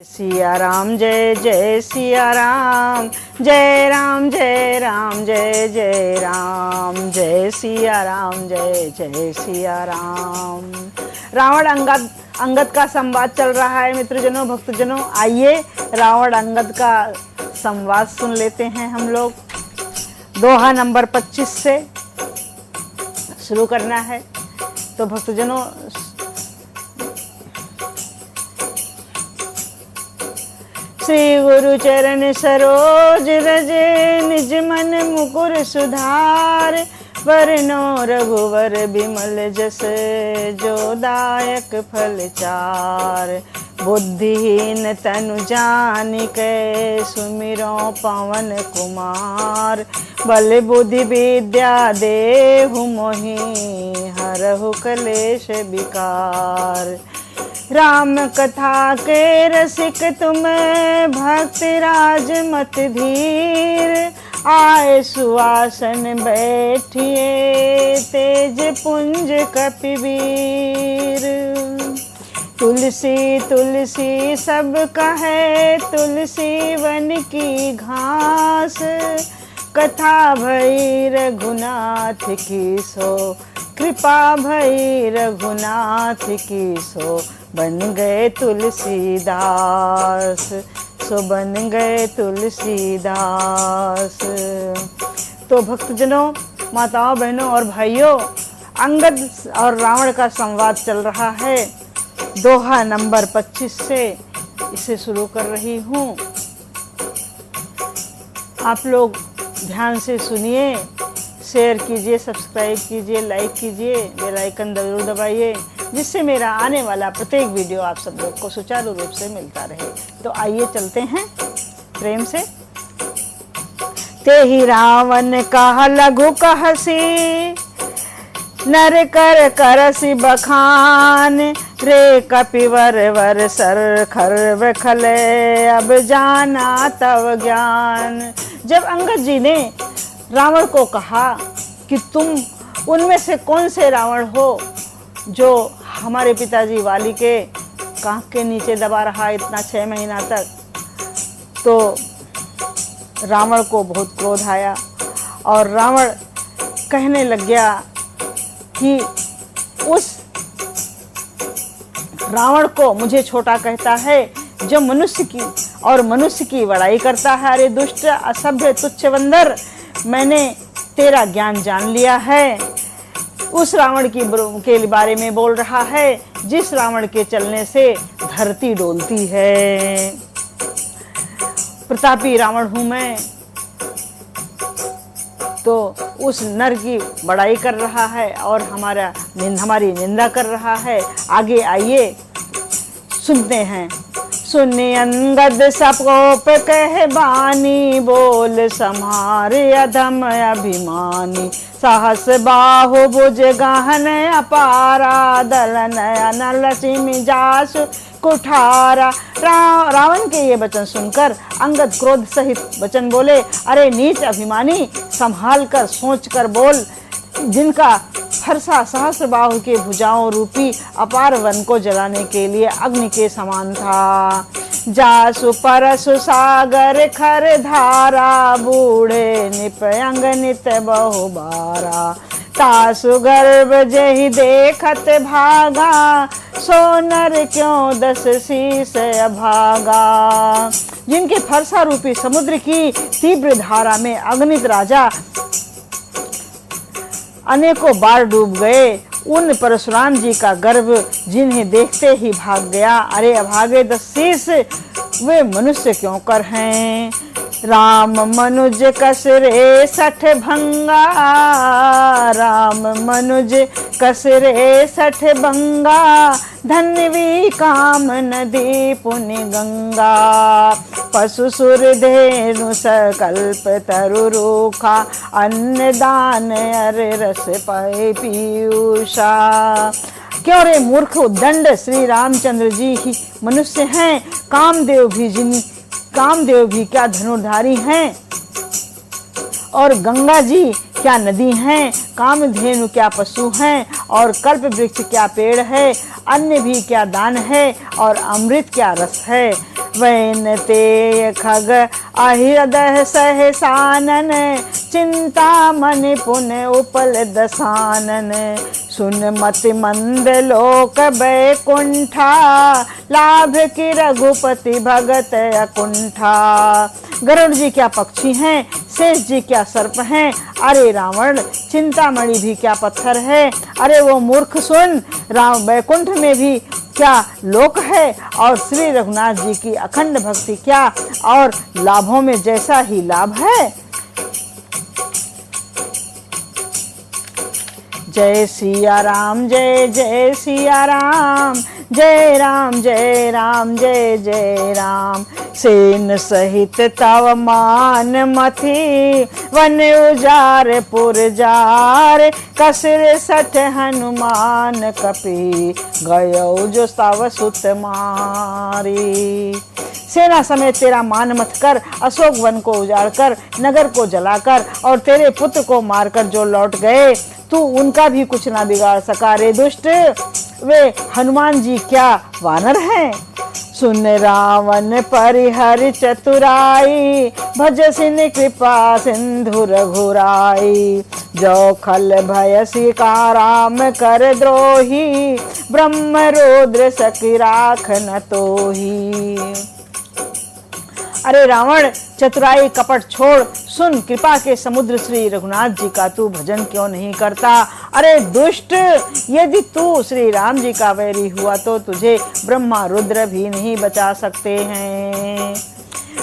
सिया राम जय जय सिया राम, जय राम जय राम जय जय राम, जय सिया राम जय जय सिया राम। रावण अंगद का संवाद चल रहा है मित्रजनों, भक्तजनों। आइए रावण अंगद का संवाद सुन लेते हैं हम लोग। दोहा नंबर 25 से शुरू करना है। तो भक्तजनों, श्री गुरु चरण सरोज रज, निज मन मुकुर सुधार, वरनो रघुवर बिमल जस, जो दायक फल चार। बुद्धिहीन तनु जानिके, सुमिरो पवन कुमार, बल बुद्धि विद्या देहु मोहि, हरहु कलेश विकार। राम कथा के रसिक तुम, भक्ति राज मत धीर, आए सुवासन बैठिए, तेज पुंज कपिवीर। तुलसी तुलसी सब कहे, तुलसी वन की घास, कथा भई रघुनाथ की सो, कृपा भई रघुनाथ की सो, बन गए तुलसीदास, सो बन गए तुलसीदास। तो भक्तजनों, माताओं, बहनों और भाइयों, अंगद और रावण का संवाद चल रहा है। दोहा नंबर 25 से इसे शुरू कर रही हूँ। आप लोग ध्यान से सुनिए, शेयर कीजिए, सब्सक्राइब कीजिए, लाइक कीजिए, बेल आइकन जरूर दबाइए, जिससे मेरा आने वाला प्रत्येक वीडियो आप सब लोग को सुचारू रूप से मिलता रहे। तो आइए चलते हैं प्रेम से। ते ही रावण कहा लघु कहसी, नर कर करसी बखान, रे कपिवर वर सर खर खले, अब जाना तव ज्ञान। जब अंगद जी ने रावण को कहा कि तुम उनमें से कौन से रावण हो जो हमारे पिताजी वाली के कांख के नीचे दबा रहा इतना 6 महीना तक, तो रावण को बहुत क्रोध आया और रावण कहने लग गया कि उस रावण को मुझे छोटा कहता है जो मनुष्य की बड़ाई करता है। अरे दुष्ट, असभ्य, तुच्छ बंदर, मैंने तेरा ज्ञान जान लिया है। उस रावण के बारे में बोल रहा है जिस रावण के चलने से धरती डोलती है। प्रतापी रावण हूं मैं। तो उस नर की बड़ाई कर रहा है और हमारी निंदा कर रहा है। आगे आइए सुनते हैं। सुनि अंगद सकोप कह बानी, बोल संहार अधम अभिमानी, सहस बाहु भुज गहन अपारा, दलन अनल सिमि जासु कुठारा। रावण के ये वचन सुनकर अंगद क्रोध सहित वचन बोले, अरे नीच अभिमानी, संभाल कर सोच कर बोल। जिनका फरसा सहस्र बाहु के भुजाओं रूपी अपार वन को जलाने के लिए अग्नि के समान था। जासु परसु सागर खर धारा, बूढ़े निपयंग नित बहुबारा, तासु गर्भ जहि देखत भागा, सोनर क्यों 10 शीस अभागा। जिनके फरसा रूपी समुद्र की तीव्र धारा में अग्नित राजा अनेकों बार डूब गए, उन परशुराम जी का गर्भ जिन्हें देखते ही भाग गया। अरे अभागे 10 शीस, वे मनुष्य क्यों कर हैं। राम मनुज कसरे 60 भंगा, राम मनुज कसरे 60 भंगा, धन्वी काम नदी पुण्य गंगा, पशु सुर धेनु सकल्प तरु रूखा, अन्न दान अर रस पाए पीयूषा। क्यों रे मूर्ख उद्दंड, श्री रामचंद्र जी ही मनुष्य हैं, कामदेव भी क्या धनुर्धारी हैं, और गंगा जी क्या नदी हैं, कामधेनु क्या पशु हैं, और कल्प वृक्ष क्या पेड़ है, अन्न भी क्या दान है, और अमृत क्या रस है। वैन ते खग अहिरदह सहसानन, चिंता मनि पुन उपल दसानन। सुन मति मंद लोक बैकुंठा, लाभ की रघुपति भगत अकुंठा। गरुड़ जी क्या पक्षी हैं, शेष जी क्या सर्प हैं, अरे रावण चिंतामणि भी क्या पत्थर है। अरे वो मूर्ख सुन, राम बैकुंठ में भी क्या लोक है, और श्री रघुनाथ जी की अखंड भक्ति क्या, और लाभों में जैसा ही लाभ है। जय सिया राम, जय जय सिया राम, जय राम जय राम जय जय राम। सेन सहित तव मान मथि, वन उजार पुरजार, कसर सठ हनुमान कपि, गयो जो तव सुत मारी। सेना समेत तेरा मान मत कर, अशोक वन को उजाड़ कर, नगर को जलाकर, और तेरे पुत्र को मारकर जो लौट गए, तू उनका भी कुछ ना बिगाड़ सका रे दुष्ट। वे हनुमान जी क्या वानर हैं। सुन रावण परिहर चतुराई, भज सिन कृपा सिंधु रघुराई। जो खल भय सिका राम कर द्रोही, ब्रह्म रुद्र सखी राख न तोही। अरे रावण चतुराई कपट छोड़, सुन कृपा के समुद्र श्री रघुनाथ जी का तू भजन क्यों नहीं करता। अरे दुष्ट, यदि तू श्री राम जी का वैरी हुआ तो तुझे ब्रह्मा रुद्र भी नहीं बचा सकते हैं।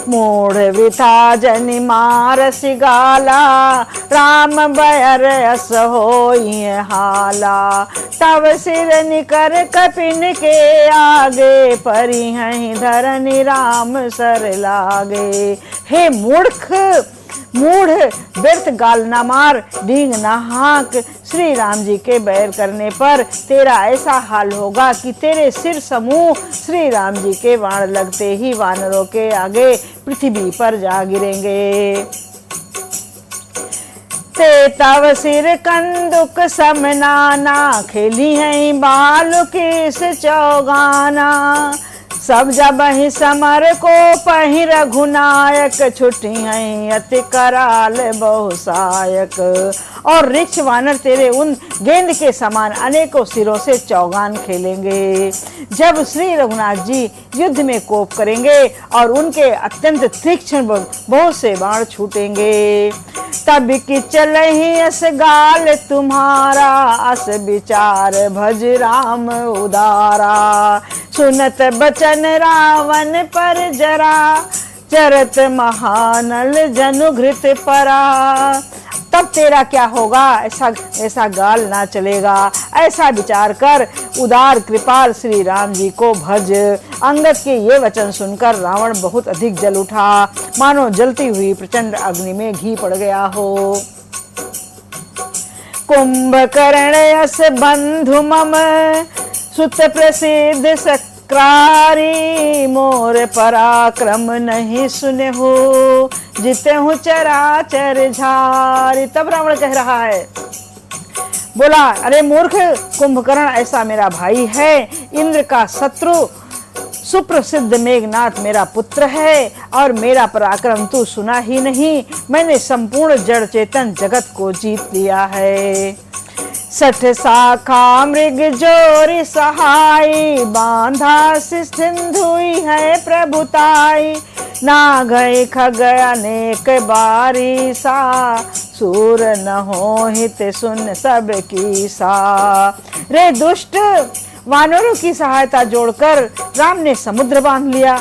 मूढ़ विथा जनि मारस गाला, राम बयर अस होई हाला। तव सिर निकर कपिन के आगे, परी हैं धरनि राम सर लागे। हे मूर्ख, मूढ़, व्यर्थ गाल ना मार, डींग ना हाँक। श्री राम जी के बैर करने पर तेरा ऐसा हाल होगा कि तेरे सिर समूह श्री राम जी के बाण लगते ही वानरों के आगे पृथ्वी पर जा गिरेंगे। ते तव सिर कंदुक समनाना, खेली हैं बालु किस चौगाना। सब जब ही समर को पहि रघुनायक, छुट्टी हैं अति कराल बहुसायक। और रिक्ष वानर तेरे उन गेंद के समान अनेकों सिरों से चौगान खेलेंगे। जब श्री रघुनाथ जी युद्ध में कोप करेंगे और उनके अत्यंत तीक्ष्ण बहुत से बाण छूटेंगे, तब कि चलहि अस गाल तुम्हारा, अस विचार भज राम उदारा। सुनत बचन रावण पर जरा, चरत महानल जनु घृत परा। तब तेरा क्या होगा, ऐसा गाल ना चलेगा। ऐसा विचार कर उदार कृपाल श्री राम जी को भज। अंगद के ये वचन सुनकर रावण बहुत अधिक जल उठा, मानो जलती हुई प्रचंड अग्नि में घी पड़ गया हो। कुंभकर्ण यस बंधु मम, सुत प्रसिद्ध सक्रारी। मोर पराक्रम नहीं सुने हो, जिते हूँ चराचर झारी। तब रावण कह रहा है, बोला, अरे मूर्ख कुंभकर्ण ऐसा मेरा भाई है, इंद्र का शत्रु सुप्रसिद्ध मेघनाथ मेरा पुत्र है, और मेरा पराक्रम तू सुना ही नहीं। मैंने संपूर्ण जड़ चेतन जगत को जीत लिया है। 60 शाखा मृग जोरी सहाय, बांधा सिंधुई है प्रभुताई। ना गए खग अनेक बारी सा, सूर न हो हित सुन सब की सा। रे दुष्ट, वानरों की सहायता जोड़कर राम ने समुद्र बांध लिया।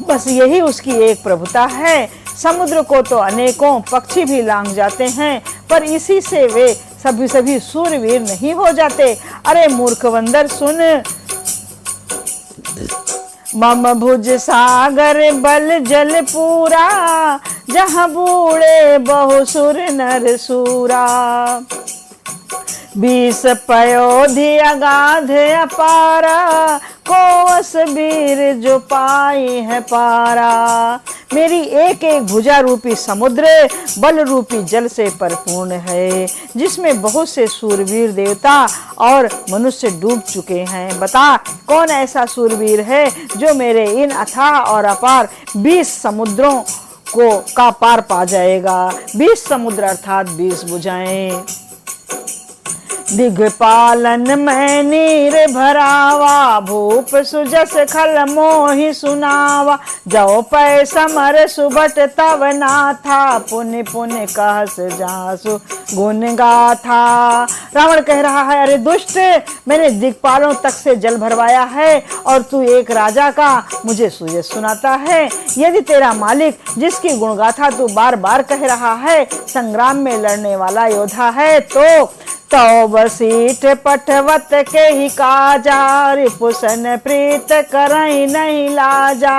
बस यही उसकी एक प्रभुता है। समुद्र को तो अनेकों पक्षी भी लांघ जाते हैं, पर इसी से वे सभी सूरवीर नहीं हो जाते। अरे मूर्ख बंदर सुन, मम भुज सागर बल जल पूरा, जहाँ बूढ़े बहुसुर नर सूरा। 20 पयोधि अगाध अपारा, कोस वीर जो पाई है पारा। मेरी एक एक भुजा रूपी समुद्र बल रूपी जल से परिपूर्ण है, जिसमें बहुत से सूरवीर देवता और मनुष्य डूब चुके हैं। बता कौन ऐसा सूरवीर है जो मेरे इन अथाह और अपार 20 समुद्रों को का पार पा जाएगा। 20 समुद्र अर्थात 20 भुजाएं। दिग्पालन मैं नीर भरावा, भूप सुजस खल मोहि सुनावा। जो पै समर सुबट तव नाथा, पुण्य पुण्य कहस जासु गुण गाथा। रावण कह रहा है, अरे दुष्ट, मैंने दिग्पालों तक से जल भरवाया है और तू एक राजा का मुझे सुजस सुनाता है। यदि तेरा मालिक, जिसकी गुणगाथा तू बार बार कह रहा है, संग्राम में लड़ने वाला योद्धा है, तो बसीठ पठवत के ही काजा, रिपुसन प्रीत करई नहीं लाजा।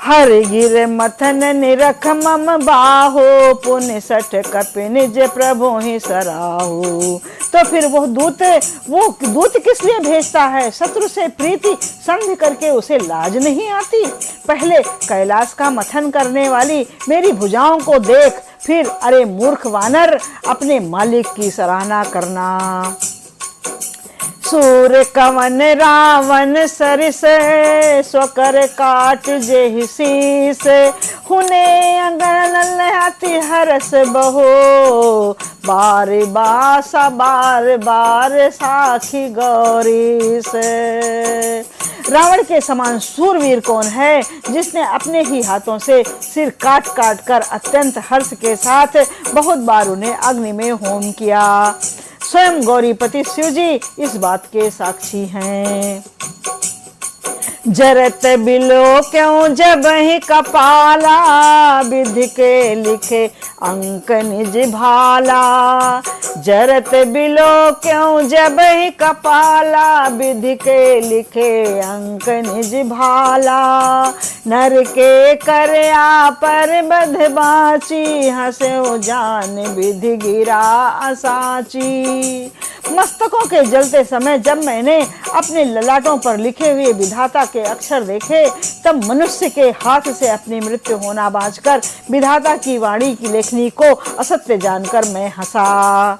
हर गिर मथन निरख मम बाहो, पुण्य सठ कपि निज प्रभु ही सराहो। तो फिर वो दूत किस लिए भेजता है? शत्रु से प्रीति संधि करके उसे लाज नहीं आती? पहले कैलाश का मथन करने वाली मेरी भुजाओं को देख, फिर अरे मूर्ख वानर, अपने मालिक की सराहना करना। सूर कवन रावण सरिस, स्वकर काट जेहि शीस। हुने अंगन लहति हरस बहो, बार बासा बार बार साखी गौरी से। रावण के समान सूरवीर कौन है, जिसने अपने ही हाथों से सिर काट काट कर अत्यंत हर्ष के साथ बहुत बार उन्हें अग्नि में होम किया। स्वयं गौरीपति शिव जी इस बात के साक्षी हैं। जरत बिलो क्यों जब ही कपाला, विधि के लिखे अंक निज भाला। जरत बिलो क्यों जब ही कपाला, विधि के लिखे अंक निज भाला। नर के करया पर बध बाची, हंसो जान विधि गिरा असाची। मस्तकों के जलते समय जब मैंने अपने ललाटों पर लिखे हुए विधाता के अक्षर देखे, तब मनुष्य के हाथ से अपनी मृत्यु होना बाँचकर विधाता की वाणी की लेखनी को असत्य जानकर मैं हंसा।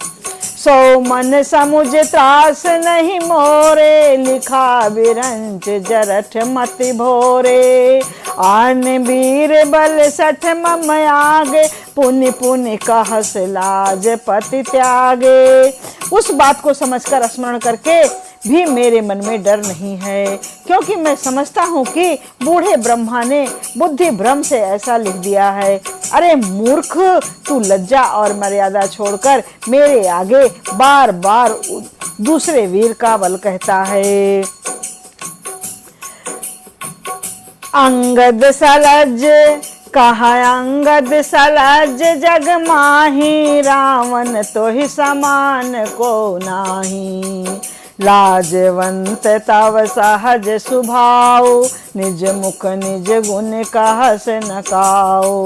सो मन समुझ त्रास नहीं मोरे, लिखा बिरंच जरठ मति भोरे। आन वीर बल सठ मम आगे, पुण्य पुण्य कहस लाज पति त्यागे। उस बात को समझकर स्मरण करके भी मेरे मन में डर नहीं है, क्योंकि मैं समझता हूँ कि बूढ़े ब्रह्मा ने बुद्धि भ्रम से ऐसा लिख दिया है। अरे मूर्ख, तू लज्जा और मर्यादा छोड़कर मेरे आगे बार बार दूसरे वीर का बल कहता है। अंगद सलज कहा अंगद सलज जग माही, रावण तो ही समान को नाही। लाजवंत तव सहज सुभाव, निज मुख निज गुण कहस न काओ।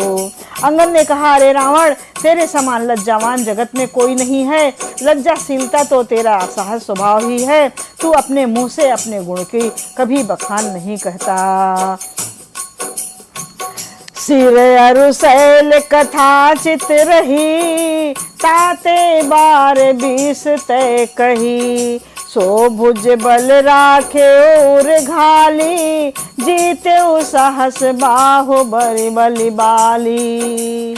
अंगद ने कहा, अरे रावण, तेरे समान लज्जावान जगत में कोई नहीं है। लज्जाशीलता तो तेरा सहज स्वभाव ही है। तू अपने मुंह से अपने गुण की कभी बखान नहीं कहता। सिर अरु शैल कथा चित रही, ताते बार 20 तय कही। सो भुज बल राखे और घाली, जीते साहस बाहो बरि बलि बाली।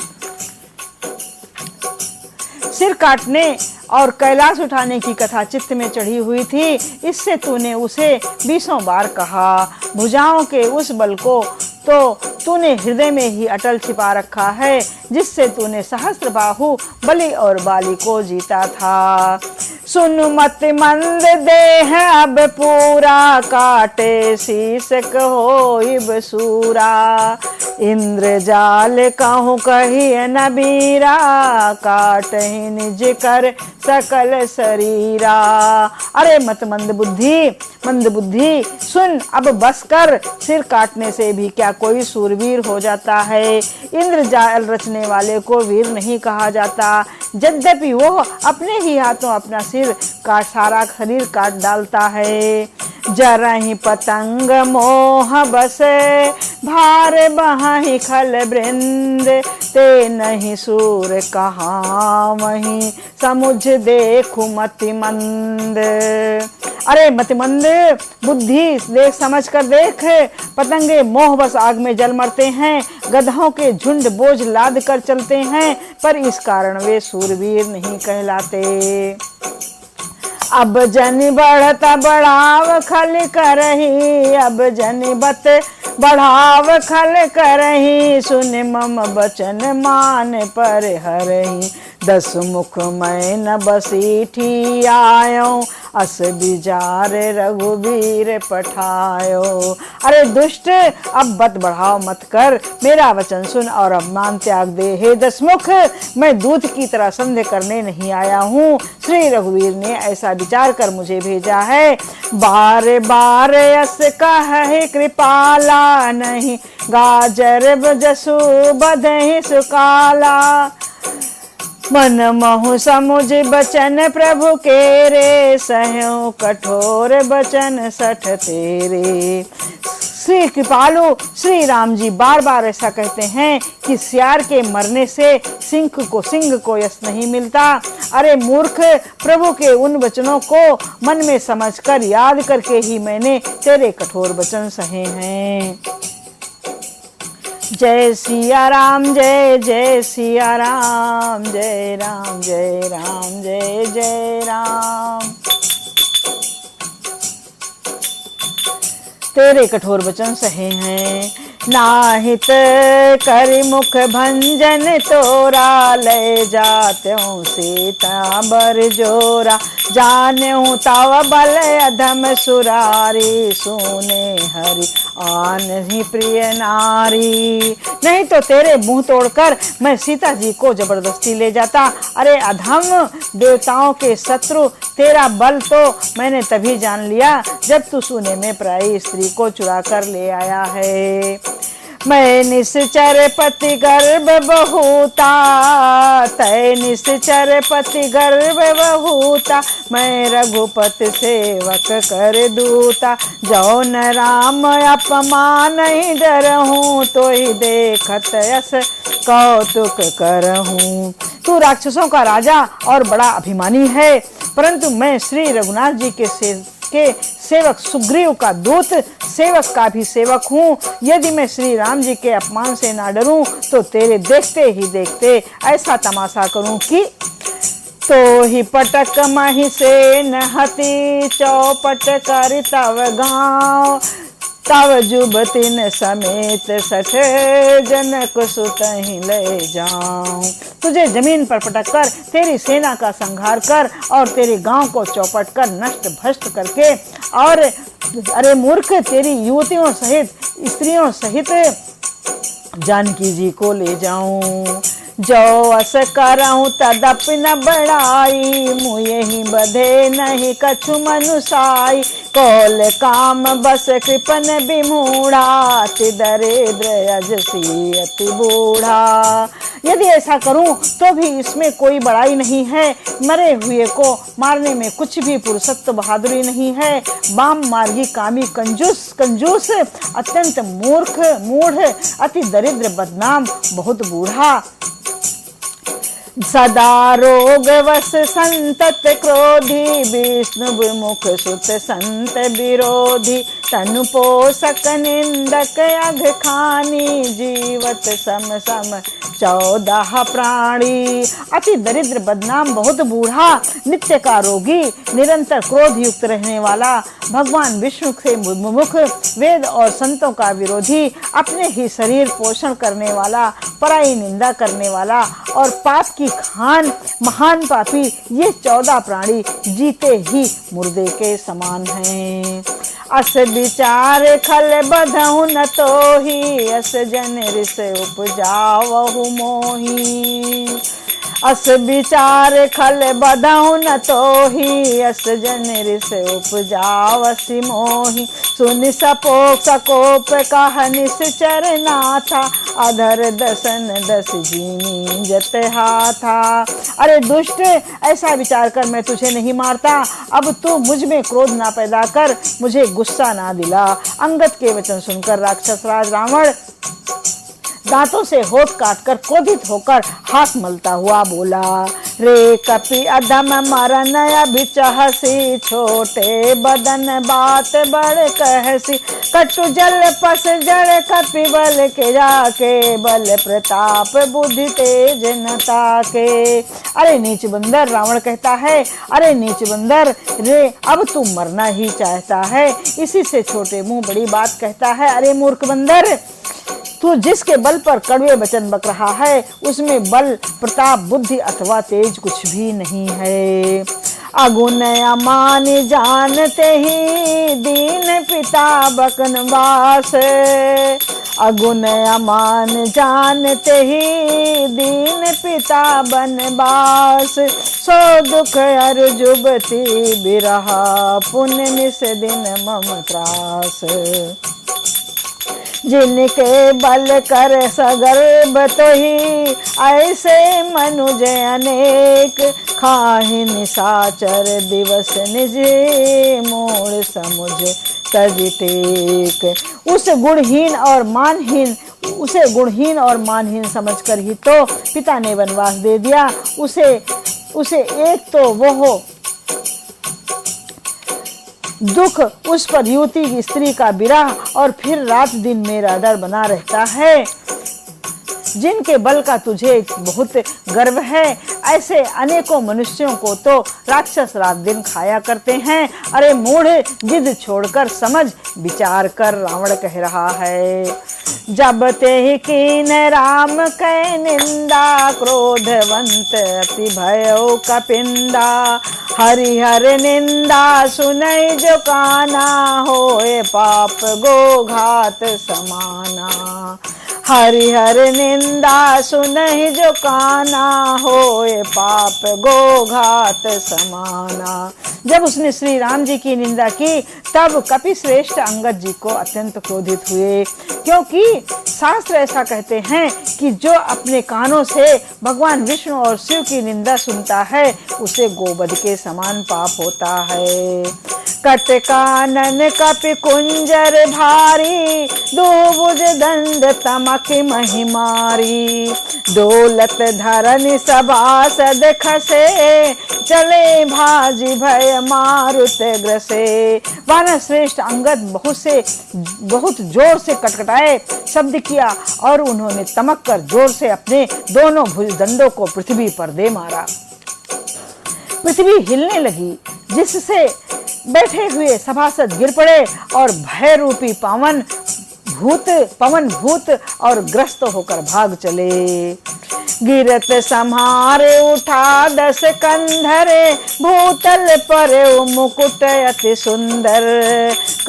सिर काटने और कैलाश उठाने की कथा चित्त में चढ़ी हुई थी, इससे तूने उसे 20 बार कहा। भुजाओं के उस बल को तो तूने हृदय में ही अटल छिपा रखा है, जिससे तूने सहस्त्र बाहु बलि और बाली को जीता था। सुन मत मंद देह अब पूरा, काटे शीस होइब सूरा। इंद्र जाल कहूँ कही न बीरा, काटहि निज कर सकल शरीरा। अरे मत मंद बुद्धि सुन, अब बस कर। सिर काटने से भी क्या कोई सूरवीर हो जाता है? इंद्र जाल रचने वाले को वीर नहीं कहा जाता, यद्यपि वो अपने ही हाथों अपना सिर का सारा शरीर काट डालता है। जरहि पतंग मोह बसे, भार बहाहि खल वृंद, ते नहीं सूर कहाँ वहीं, समुझ देखु मति मंद। अरे मतिमंद, बुद्धि देख समझ कर देख, पतंगे मोह बस आग में जल मरते हैं, गधाओं के झुंड बोझ लाद कर चलते हैं, पर इस कारण वे सूरवीर नहीं कहलाते। अब जन बढ़ता बढ़ाव खल करही, अब जन बत बढ़ाव खल करही, सुन मम बचन मान पर हरही, 10 मुख मैं न बसीठी आयो, अस विचार रघुवीर पठायो। अरे दुष्ट, अब बत बढ़ाव मत कर, मेरा वचन सुन और अपमान त्याग दे। हे 10 मुख, मैं दूत की तरह संदेह करने नहीं आया हूँ, श्री रघुवीर ने ऐसा विचार कर मुझे भेजा है। बार बार यस कहे कृपाला, नहीं गाजर जसु बधहि सुकाला, मन महु समुझ बचन प्रभु के रे, सहु कठोर बचन 60 तेरे। श्री कृपालु श्री राम जी बार बार ऐसा कहते हैं कि सियार के मरने से सिंह को यश नहीं मिलता। अरे मूर्ख, प्रभु के उन वचनों को मन में समझकर याद करके ही मैंने तेरे कठोर वचन सहे हैं। जय सिया राम, जय जय सिया राम, जय राम जय राम, जय जय राम। तेरे कठोर वचन सहे हैं। नाहित कर मुख भंजन तोरा, ले जात्यों सीता बर जोरा, जानहु तव बल अधम सुरारी, सुने हरि आन ही प्रिय नारी। नहीं तो तेरे मुंह तोड़कर मैं सीता जी को जबरदस्ती ले जाता। अरे अधम, देवताओं के शत्रु, तेरा बल तो मैंने तभी जान लिया जब तू सुने में पराई स्त्री को चुरा कर ले आया है। मैं निश्चर पति गर्भ बहुता, तय निश्चर पति गर्भ बहुता, मैं रघुपति सेवक कर दूता, जौन राम अपमान ही डरहूँ, तो ही देखत यस कौतुक करहूँ। तू राक्षसों का राजा और बड़ा अभिमानी है, परंतु मैं श्री रघुनाथ जी के सेवक सुग्रीव का दूत, सेवक का भी सेवक हूँ। यदि मैं श्री राम जी के अपमान से ना डरूं तो तेरे देखते ही देखते ऐसा तमाशा करूं कि तो ही पटक मही से नहती, चौपट कर तव गाँव, तव जुबतिन समेत 60 जनक सुत ही ले जाऊं। तुझे जमीन पर पटक कर तेरी सेना का संहार कर और तेरे गांव को चौपट कर नष्ट भ्रष्ट करके, और अरे मूर्ख, तेरी युवतियों सहित स्त्रियों सहित जानकी जी को ले जाऊं। जो अस करहूँ तदपि न बढ़ाई, मुझे ही बधे नहीं कछु मनुसाई, कौल काम बस कृपन विमूढ़ा, अति दरिद्र अजसी अति बूढ़ा। यदि ऐसा करूं तो भी इसमें कोई बड़ाई नहीं है, मरे हुए को मारने में कुछ भी पुरुषत्व बहादुरी नहीं है। वाम मार्गी कामी कंजूस अत्यंत मूर्ख मूढ़ अति दरिद्र बदनाम बहुत बूढ़ा। सदा रोग वश संतत क्रोधी, विष्णु विमुख सुत संत विरोधी, तनु पोषक निंदक अघ खानी, जीवत सम सम 14 प्राणी। अति दरिद्र बदनाम बहुत बूढ़ा, नित्य का रोगी, निरंतर क्रोध युक्त रहने वाला, भगवान विष्णु से विमुख, वेद और संतों का विरोधी, अपने ही शरीर पोषण करने वाला, पराई निंदा करने वाला और पाप की खान महान पापी, ये 14 प्राणी जीते ही मुर्दे के समान हैं। अस विचार खल बधहु न तोही, अस जन ऋष उपजावहु मोही। अस विचार खल बधौ न तोहि, अस जन रिस उपजावसी मोहि। सुनि सपोक सकोप कह निश्चर नाथा, अधर दसन दस जीनी जत हाथा। अरे दुष्ट, ऐसा विचार कर मैं तुझे नहीं मारता, अब तू मुझ में क्रोध ना पैदा कर, मुझे गुस्सा ना दिला। अंगद के वचन सुनकर राक्षस राज रावण दांतों से होठ काटकर क्रोधित होकर हाथ मलता हुआ बोला, रे कपि अधम मरन अभिचहसी, छोटे बदन बात बड़ कहसी। कटु जल पस जड़ कपि बल के जाके, बल प्रताप बुद्धि तेज न ताके। अरे नीच बंदर, रावण कहता है, अरे नीच बंदर रे, अब तू मरना ही चाहता है, इसी से छोटे मुंह बड़ी बात कहता है। अरे मूर्ख बंदर, तू जिसके बल पर कड़वे वचन बक रहा है, उसमें बल प्रताप बुद्धि अथवा तेज कुछ भी नहीं है। अगुन अमान जानते ही, दीन पिता बकनवास। अगुन अमान जानते ही, दीन पिता बनवास। सो दुख अर जुबती बिरहा, पुण्य निस दिन मम त्रास। जिनके बल कर सगर्भ तोहि, ऐसे मनुज अनेक। खाहि निशाचर दिवस निज, मोड़ समुझ तज टेक। उसे गुणहीन और मानहीन समझकर ही तो पिता ने वनवास दे दिया। उसे एक तो वो दुख, उस पर युवती की स्त्री का विरह, और फिर रात दिन मेरा डर बना रहता है। जिनके बल का तुझे बहुत गर्व है, ऐसे अनेकों मनुष्यों को तो राक्षस रात दिन खाया करते हैं। अरे मूढ़, जिद छोड़कर समझ विचार कर, रावण कह रहा है। जब ते कीन राम कै निंदा, क्रोधवंत अति भयो कपिंदा। हरिहर निंदा सुनई जो काना, होए पाप गो घात समाना। हरिहर निंदा सुनहि जो काना, होए पाप गो घात समाना। जब उसने श्री राम जी की निंदा की, तब कपि श्रेष्ठ अंगद जी को अत्यंत क्रोधित हुए, क्योंकि शास्त्र ऐसा कहते हैं कि जो अपने कानों से भगवान विष्णु और शिव की निंदा सुनता है, उसे गोवध के समान पाप होता है। कट कानन कपि कुंजर भारी, दुभुज दंड तमक महिमारी। दौलत धरन सभासद खसे, चले भाजी भय मारुत ग्रसे। वानर श्रेष्ठ अंगद बहुत जोर से कटकटाए, शब्द किया, और उन्होंने तमक कर जोर से अपने दोनों भुजदंडों को पृथ्वी पर दे मारा। पृथ्वी हिलने लगी, जिससे बैठे हुए सभासद गिर पड़े और भय रूपी पवन भूत और ग्रस्त होकर भाग चले। गिरत संहारे उठा 10 कंधरे, भूतल पर मुकुट अति सुंदर।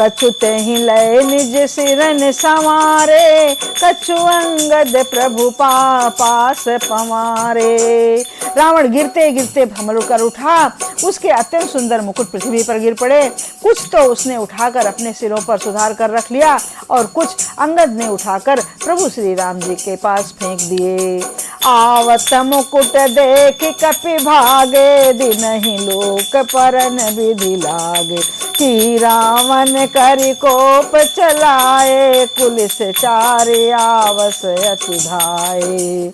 कछु तेहि लय निज सिरन संवारे, कछु अंगद प्रभु पास पवारे। रावण गिरते गिरते भ्रमर कर उठा, उसके अत्यंत सुंदर मुकुट पृथ्वी पर गिर पड़े। कुछ तो उसने उठाकर अपने सिरों पर सुधार कर रख लिया, और कुछ अंगद ने उठाकर प्रभु श्री राम जी के पास फेंक दिए। आवत मुकुट देख कपि भागे, दिनहि लोक परन विधि लागे। कि रावण करि कोप चलाए, कुलिस चारि आवस अति धाये।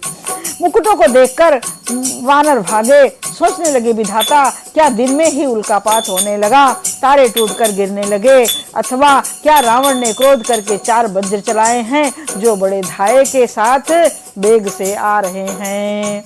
मुकुटों को देखकर वानर भागे, सोचने लगे, विधाता, क्या दिन में ही उल्कापात होने लगा, तारे टूटकर गिरने लगे, अथवा क्या रावण ने क्रोध करके 4 वज्र चलाए हैं, जो बड़े धाये के साथ वेग से आ रहे हैं।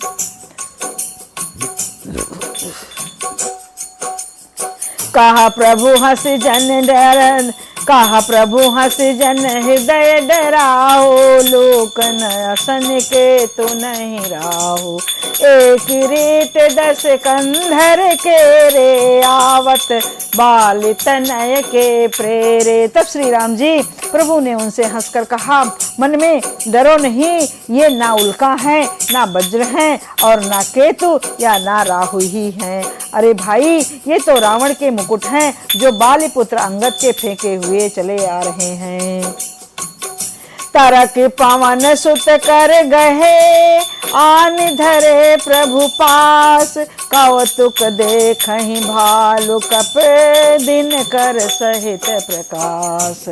कहा प्रभु हंस जन डर, कहा प्रभु हंस जन हृदय डराओ। लोक नसन के तो नहीं राहो, एक रीट 10 कंधर के रे। आवत बाल तनय के प्रेरे। तब श्री राम जी प्रभु ने उनसे हंसकर कहा, मन में डरो नहीं, ये ना उल्का है, ना वज्र है, और ना केतु या ना राहु ही हैं। अरे भाई, ये तो रावण के मुकुट हैं जो बालीपुत्र अंगद के फेंके हुए चले आ रहे हैं। तारक पवन सुत कर गहे, आन धरे प्रभु पास, कौतुक देखहि भालु कप, दिन कर सहित प्रकाश।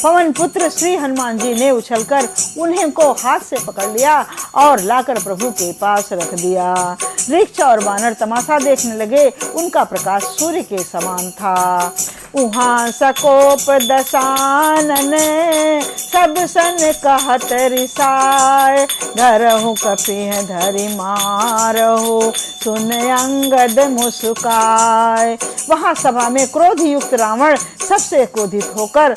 पवन पुत्र श्री हनुमान जी ने उछलकर उन्हें को हाथ से पकड़ लिया और लाकर प्रभु के पास रख दिया। वृक्ष और वानर तमाशा देखने लगे, उनका प्रकाश सूर्य के समान था। उहाँ सकोप दसानन, सब सन कहत रिसाय, धरहु कपिह धरि मारहु, सुन अंगद मुस्काय। वहां सभा में क्रोध युक्त रावण सबसे क्रोधित होकर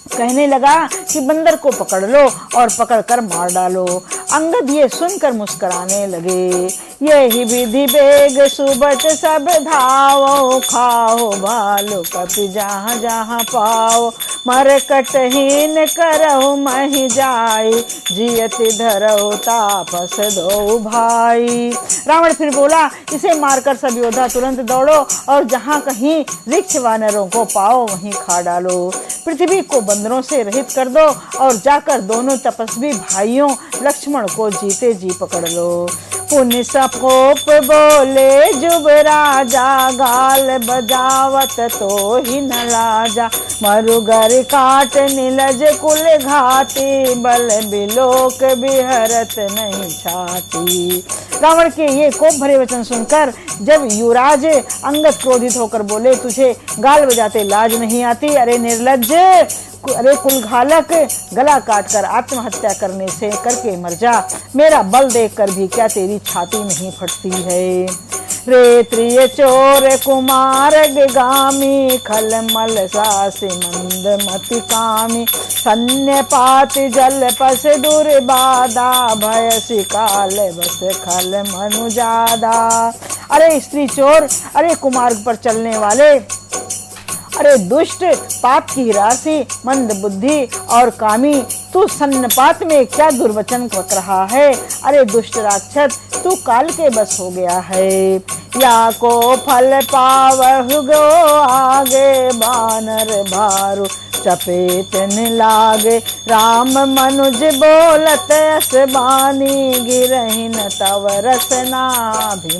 कहने लगा कि बंदर को पकड़ लो और पकड़कर मार डालो। अंगद ये सुनकर मुस्कुराने लगे। यही विधि बेग सुबट सब धावो, खाओ भालू कपि जहाँ जहाँ पाओ, मरकटहीन करहु महि जाई, जियति धरहु तापस दो भाई। रावण फिर बोला, इसे मारकर सब योद्धा तुरंत दौड़ो और जहाँ कहीं वृक्ष वानरों को पाओ वहीं खा डालो। पृथ्वी को बंदरों से रहित कर दो और जाकर दोनों तपस्वी भाइयों लक्ष्मण को जीते जी पकड़ लो। पुनि सकोप बोले जुब राजा, गाल बजावत तो ही न लाजा, मरुगर काट निलज कुल घाटी, बल बिलोक बिहरत नहीं छाती। रावण के ये कोप भरे वचन सुनकर जब युवराज अंगद क्रोधित होकर बोले, तुझे गाल बजाते लाज नहीं आती? अरे निर्लज्ज, अरे कुलघालक, गला काटकर आत्महत्या करके मर जा। मेरा बल देखकर भी क्या तेरी छाती नहीं फटती है? रे त्रिय चोर कुमार गामी, खलमल सासी मंद मति कामी, सन्यपात जल पस दुर्बाधा, भय शिकाल बस खल मनु जादा। अरे स्त्री चोर, अरे कुमार्ग पर चलने वाले, अरे दुष्ट, पाप की राशि, मंद बुद्धि और कामी, तू सन्नपात में क्या दुर्वचन बक रहा है? अरे दुष्ट राक्षस, तू काल के बस हो गया है। या को फल पावहु गो आगे, बानर भारु चपेट न लागे, राम मनुज बोलत अस बानी, गिरहि न तव रसनाभिमानी।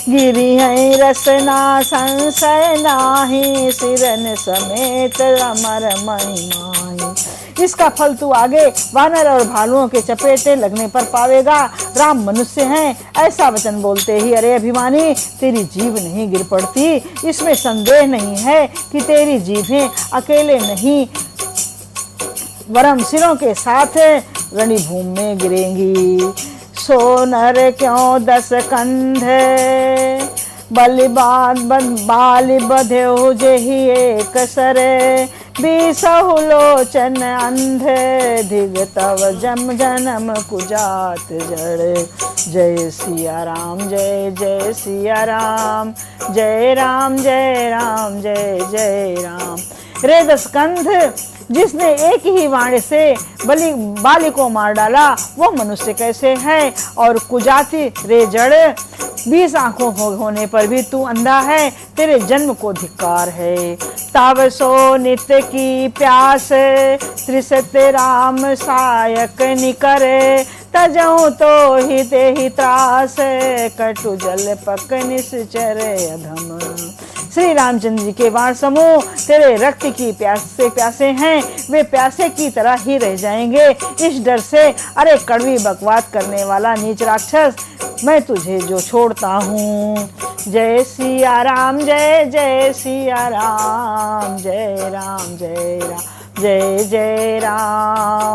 गिरी है रसना संशय नाही, सिरन समेत अमर महिमाई। इसका फल तू आगे वानर और भालुओं के चपेटे लगने पर पावेगा। राम मनुष्य हैं ऐसा वचन बोलते ही अरे अभिमानी, तेरी जीभ नहीं गिर पड़ती। इसमें संदेह नहीं है कि तेरी जीभें अकेले नहीं वरम सिरों के साथ रणभूमि में गिरेंगी। सोनर क्यों दस कंधे, बाली बधेहु जेहि एक सरे, बीसहु लोचन अंधे, धिग तव जम जनम कुजात जड़। जय सिया राम, जय जय सिया राम, जय राम जय राम, जय जय राम। रे दसकंध, जिसने एक ही वाणी से बाली को मार डाला वो मनुष्य कैसे है? और कुजाति रे जड़, 20 आंखों होने पर भी तू अंधा है, तेरे जन्म को धिक्कार है। तब सो नित्य की प्यास, त्रिसत राम सायक निकरे, तजहु तो ही ते ही त्रास, कटु जल पक निश्चर अधम। श्री रामचंद्र जी के वाण समूह तेरे रक्त की प्यास से प्यासे हैं, वे प्यासे की तरह ही रह जाएंगे। इस डर से अरे कड़वी बकवास करने वाला नीच राक्षस, मैं तुझे जो छोड़ता हूँ। जय सिया राम, जय जय सिया राम, जय राम जय राम, जय जय राम।